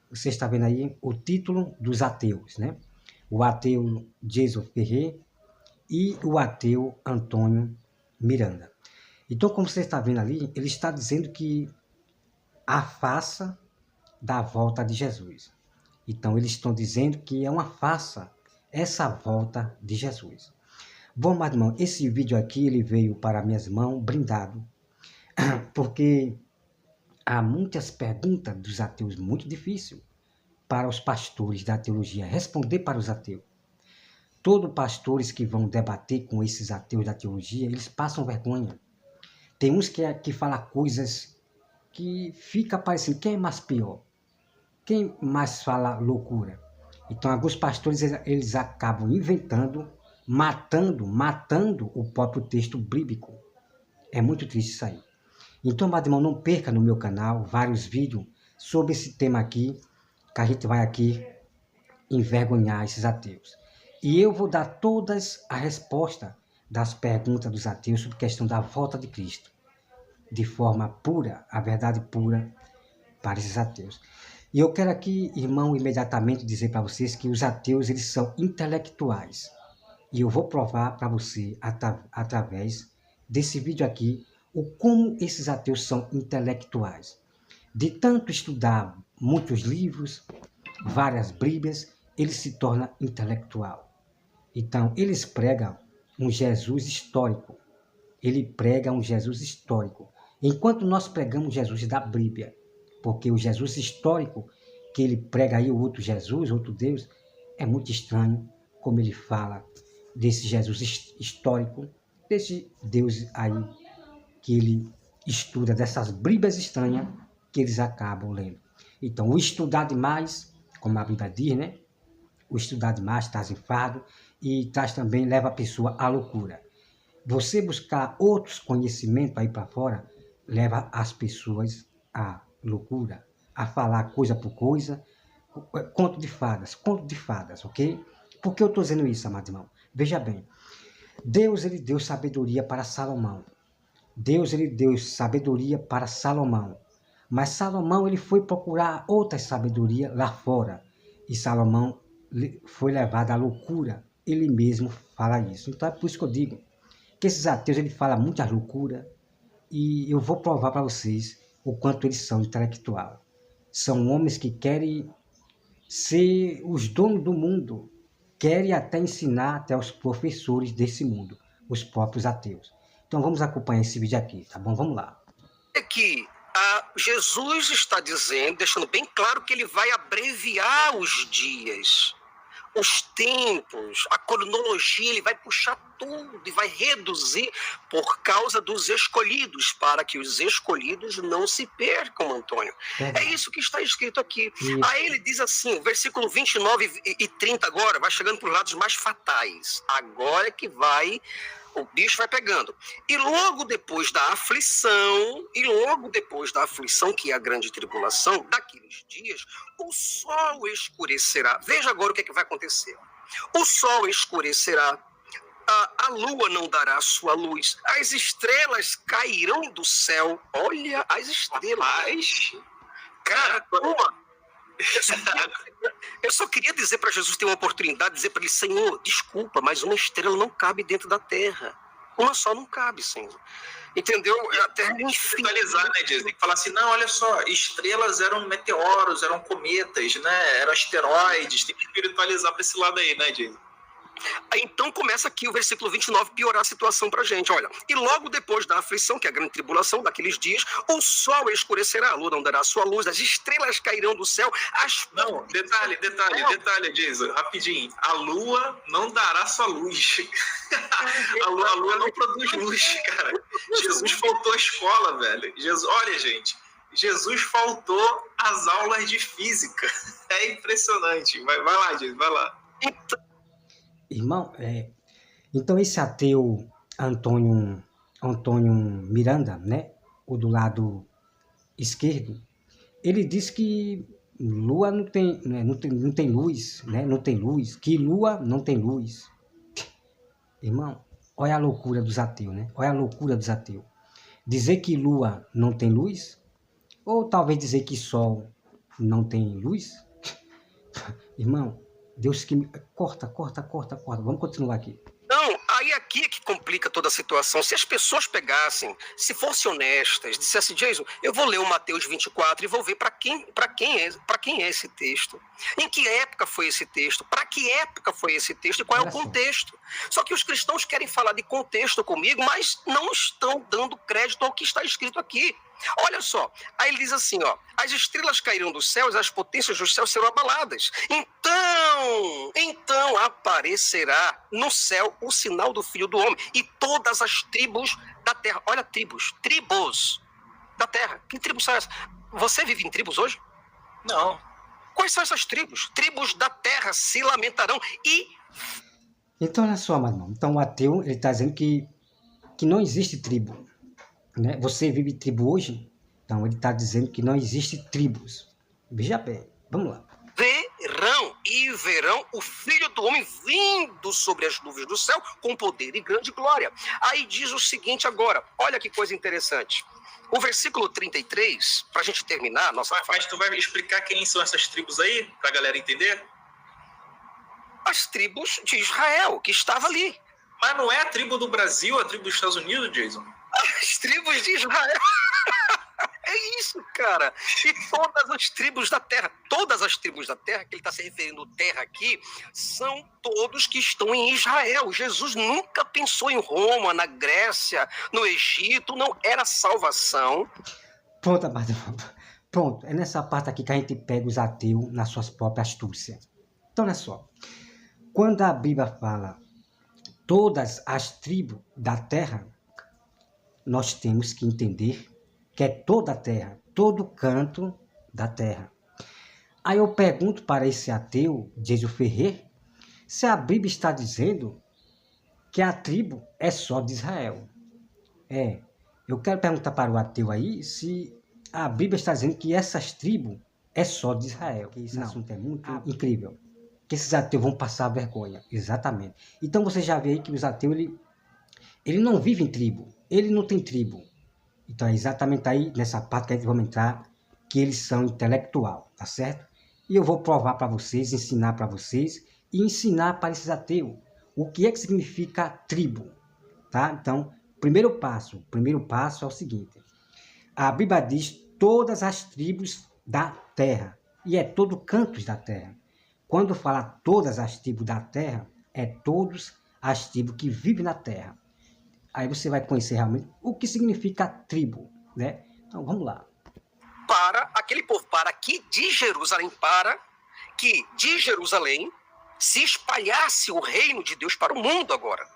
você está vendo aí o título dos ateus, né? O ateu Jason Ferrer e o ateu Antônio Miranda. Então, como você está vendo ali, ele está dizendo que a farsa da volta de Jesus. Então, eles estão dizendo que é uma farsa essa volta de Jesus. Bom, meu irmão, esse vídeo aqui ele veio para minhas mãos brindado, porque há muitas perguntas dos ateus muito difíceis para os pastores da teologia responder para os ateus. Todos pastores que vão debater com esses ateus da teologia, eles passam vergonha. Tem uns que falam coisas que fica parecendo, quem é mais pior? Quem mais fala loucura? Então, alguns pastores, eles acabam inventando, matando o próprio texto bíblico. É muito triste isso aí. Então, meu irmão, não perca no meu canal vários vídeos sobre esse tema aqui, que a gente vai aqui envergonhar esses ateus. E eu vou dar todas as respostas das perguntas dos ateus sobre a questão da volta de Cristo, de forma pura, a verdade pura para esses ateus. E eu quero aqui, irmão, imediatamente dizer para vocês que os ateus, eles são intelectuais. E eu vou provar para você, através desse vídeo aqui, o como esses ateus são intelectuais. De tanto estudar muitos livros, várias bíblias, ele se torna intelectual. Então, eles pregam um Jesus histórico. Ele prega um Jesus histórico. Enquanto nós pregamos Jesus da Bíblia, porque o Jesus histórico que ele prega aí, o outro Jesus, outro Deus, é muito estranho como ele fala desse Jesus histórico, desse Deus aí que ele estuda, dessas Bíblias estranhas que eles acabam lendo. Então, o estudar demais, como a Bíblia diz, né? O estudar demais traz enfado e traz também, leva a pessoa à loucura. Você buscar outros conhecimentos aí para fora, leva as pessoas à loucura, a falar coisa por coisa, conto de fadas, ok? Por que eu estou dizendo isso, amado irmão? Veja bem, Deus ele deu sabedoria para Salomão. Deus ele deu sabedoria para Salomão. Mas Salomão ele foi procurar outra sabedoria lá fora. E Salomão foi levado à loucura. Ele mesmo fala isso. Então é por isso que eu digo que esses ateus ele falam muita loucura. E eu vou provar para vocês o quanto eles são intelectuais. São homens que querem ser os donos do mundo. Querem até ensinar até os professores desse mundo, os próprios ateus. Então vamos acompanhar esse vídeo aqui, tá bom? Vamos lá. É que Jesus está dizendo, deixando bem claro que ele vai abreviar os dias, os tempos, a cronologia, ele vai puxar tudo e vai reduzir por causa dos escolhidos, para que os escolhidos não se percam, Antônio. É isso que está escrito aqui. Aí ele diz assim, versículo 29 e 30 agora, vai chegando para os lados mais fatais. Agora é que o bicho vai pegando. E logo depois da aflição, que é a grande tribulação, daqueles dias, o sol escurecerá. Veja agora o que é que vai acontecer. O sol escurecerá, a lua não dará sua luz, as estrelas cairão do céu. Olha, as estrelas. Cara, eu só queria dizer para Jesus ter uma oportunidade, dizer para ele, Senhor, desculpa, mas uma estrela não cabe dentro da terra. Uma só não cabe, Senhor. Entendeu? A terra é espiritualizar, né, Diz? Tem que falar assim, não, olha só, estrelas eram meteoros, eram cometas, né? Eram asteroides. Tem que espiritualizar para esse lado aí, né, Diz? Então começa aqui o versículo 29 piorar a situação pra gente, olha. E logo depois da aflição, que é a grande tribulação daqueles dias, o sol escurecerá, a lua não dará sua luz, as estrelas cairão do céu, Não, detalhe, Diz, rapidinho. A lua não dará sua luz. A lua não produz luz, cara. Jesus faltou à escola, velho. Olha, gente, Jesus faltou às aulas de física. É impressionante. Vai lá, Diz, vai lá. Irmão, então esse ateu Antônio Miranda, né, o do lado esquerdo, ele diz que lua não tem, né, não tem luz, né, não tem luz, que lua não tem luz. Irmão, olha a loucura dos ateus, né? Olha a loucura dos ateus. Dizer que lua não tem luz, ou talvez dizer que sol não tem luz? Irmão, Deus que me... Corta. Vamos continuar aqui. Não, aí aqui é que complica toda a situação. Se as pessoas pegassem, se fossem honestas, dissessem, Jason, eu vou ler o Mateus 24 e vou ver para quem é esse texto. Em que época foi esse texto? Para que época foi esse texto? E qual é o contexto? Só que os cristãos querem falar de contexto comigo, mas não estão dando crédito ao que está escrito aqui. Olha só, aí ele diz assim, ó, as estrelas cairão dos céus, as potências dos céus serão abaladas. Então aparecerá no céu o sinal do Filho do Homem e todas as tribos da terra. Olha, tribos da terra. Que tribos são essas? Você vive em tribos hoje? Não. Quais são essas tribos? Tribos da terra se lamentarão e... Então, olha só, meu irmão. Então, o ateu, ele está dizendo que não existe tribo. Né? Você vive tribo hoje? Então, ele está dizendo que não existe tribos. Veja bem, vamos lá. Verão o Filho do Homem vindo sobre as nuvens do céu com poder e grande glória. Aí diz o seguinte agora, olha que coisa interessante. O versículo 33, para a gente terminar a nossa... Mas tu vai explicar quem são essas tribos aí, para a galera entender? As tribos de Israel, que estava ali. Mas não é a tribo do Brasil, a tribo dos Estados Unidos, Jason? As tribos de Israel. É isso, cara. E todas as tribos da terra, que ele está se referindo terra aqui, são todos que estão em Israel. Jesus nunca pensou em Roma, na Grécia, no Egito, não era salvação. Pronto, amado. Pronto, é nessa parte aqui que a gente pega os ateus nas suas próprias astúcias. Então, olha só. Quando a Bíblia fala todas as tribos da terra, nós temos que entender que é toda a terra, todo canto da terra. Aí eu pergunto para esse ateu, Jason Ferrer, se a Bíblia está dizendo que a tribo é só de Israel. Eu quero perguntar para o ateu aí se a Bíblia está dizendo que essas tribos é só de Israel. Que esse assunto é muito incrível. Que esses ateus vão passar vergonha. Exatamente. Então você já vê aí que os ateus, ele não vive em tribo. Ele não tem tribo. Então é exatamente aí, nessa parte que a gente vai entrar, que eles são intelectual, tá certo? E eu vou provar para vocês, ensinar para vocês e ensinar para esses ateus o que é que significa tribo, tá? Então, o primeiro passo é o seguinte. A Bíblia diz todas as tribos da terra, e é todo cantos da terra. Quando fala todas as tribos da terra, é todas as tribos que vivem na terra. Aí você vai conhecer realmente o que significa tribo, né? Então, vamos lá. Para aquele povo, para que de Jerusalém se espalhasse o reino de Deus para o mundo agora.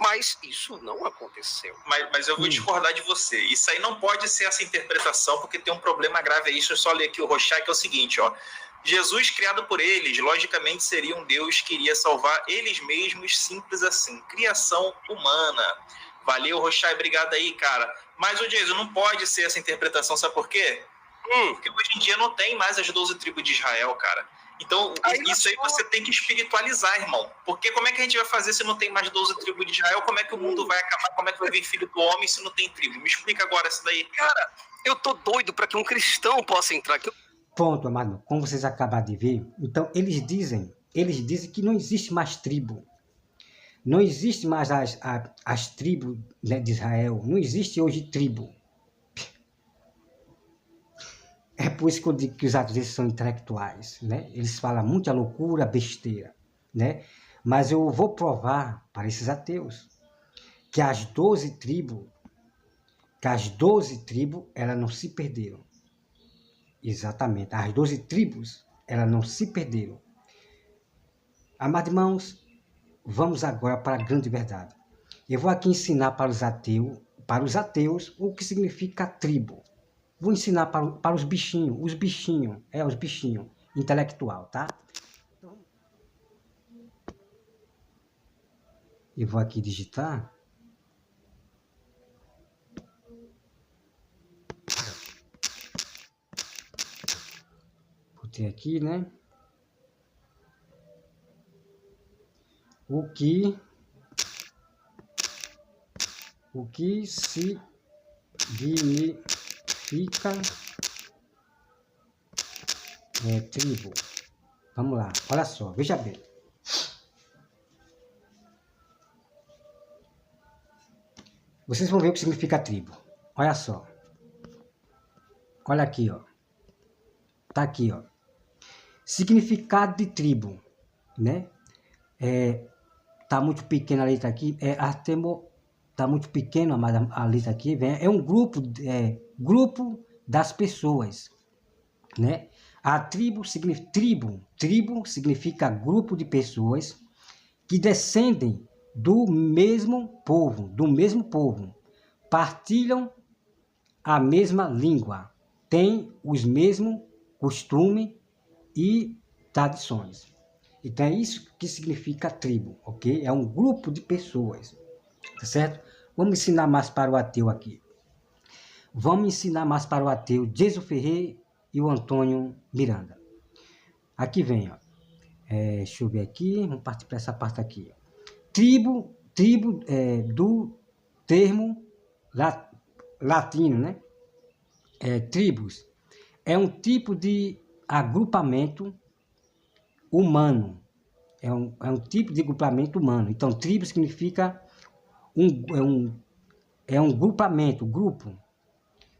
Mas isso não aconteceu. Mas eu vou discordar de você. Isso aí não pode ser essa interpretação, porque tem um problema grave aí. Deixa eu só ler aqui o Rochai, que é o seguinte, ó. Jesus, criado por eles, logicamente seria um Deus que iria salvar eles mesmos, simples assim. Criação humana. Valeu, Rochai, obrigado aí, cara. Mas, o Jason, não pode ser essa interpretação, sabe por quê? Porque hoje em dia não tem mais as 12 tribos de Israel, cara. Então, isso aí você tem que espiritualizar, irmão. Porque como é que a gente vai fazer se não tem mais 12 tribos de Israel? Como é que o mundo vai acabar? Como é que vai vir filho do homem se não tem tribo? Me explica agora isso daí. Cara, eu tô doido para que um cristão possa entrar aqui. Ponto, amado. Como vocês acabaram de ver, então eles dizem que não existe mais tribo. Não existe mais as tribos, né, de Israel. Não existe hoje tribo. É por isso que eu digo que os ateus são intelectuais, né? Eles falam muita loucura, besteira, né? Mas eu vou provar para esses ateus que as 12 tribos, elas não se perderam. Exatamente, as 12 tribos, elas não se perderam. Amados irmãos, vamos agora para a grande verdade. Eu vou aqui ensinar para os ateus o que significa tribo. Vou ensinar para os bichinhos, os bichinhos intelectual, tá? Eu vou aqui digitar. Botei aqui, né? O que significa tribo. Vamos lá, olha só, veja bem. Vocês vão ver o que significa tribo. Olha só. Olha aqui, ó. Tá aqui, ó. Significado de tribo, né? Tá muito pequena a letra aqui. Tá muito pequeno a letra aqui. É um grupo, grupo das pessoas, né? A tribo significa grupo de pessoas que descendem do mesmo povo, partilham a mesma língua, têm os mesmos costumes e tradições. Então é isso que significa tribo, ok? É um grupo de pessoas, tá certo? Vamos ensinar mais para o ateu aqui. Vamos ensinar mais para o ateu Jason Ferreira e o Antônio Miranda. Aqui vem, ó. Deixa eu ver aqui, vamos partir para essa parte aqui. Tribo do termo latino, né? Tribos é um tipo de agrupamento humano. É um tipo de agrupamento humano. Então, tribo significa um grupamento, grupo,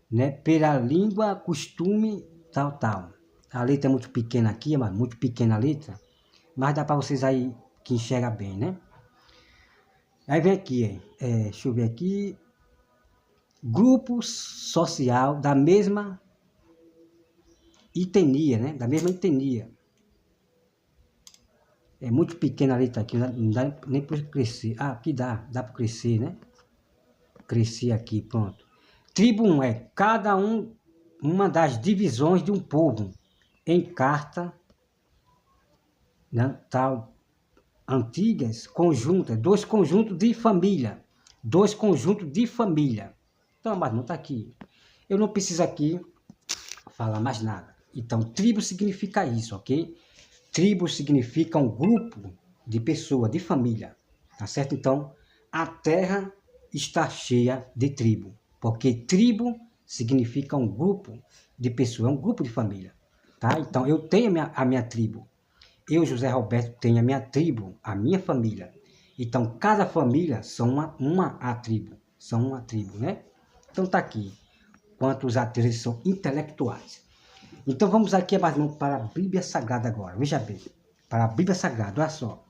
né? Pela língua, costume, tal. A letra é muito pequena aqui, mas muito pequena a letra, mas dá para vocês aí que enxerga bem, né? Aí vem aqui, deixa eu ver aqui, grupo social da mesma etnia, né? Da mesma etnia. É muito pequena a letra aqui, não dá nem para crescer. Ah, aqui dá para crescer, né? Crescer aqui, pronto. Tribo 1 é cada uma das divisões de um povo em carta, né, tal, antigas, conjuntas, dois conjuntos de família. Então, mas não está aqui. Eu não preciso aqui falar mais nada. Então, tribo significa isso, ok? Tribo significa um grupo de pessoas, de família, tá certo? Então, a terra está cheia de tribo, porque tribo significa um grupo de pessoas, um grupo de família, tá? Então, eu tenho a minha tribo. Eu, José Roberto, tenho a minha tribo, a minha família. Então, cada família são uma tribo, né? Então, tá aqui. Quanto os ateus são intelectuais. Então, vamos aqui para a Bíblia Sagrada agora. Veja bem, para a Bíblia Sagrada, olha só.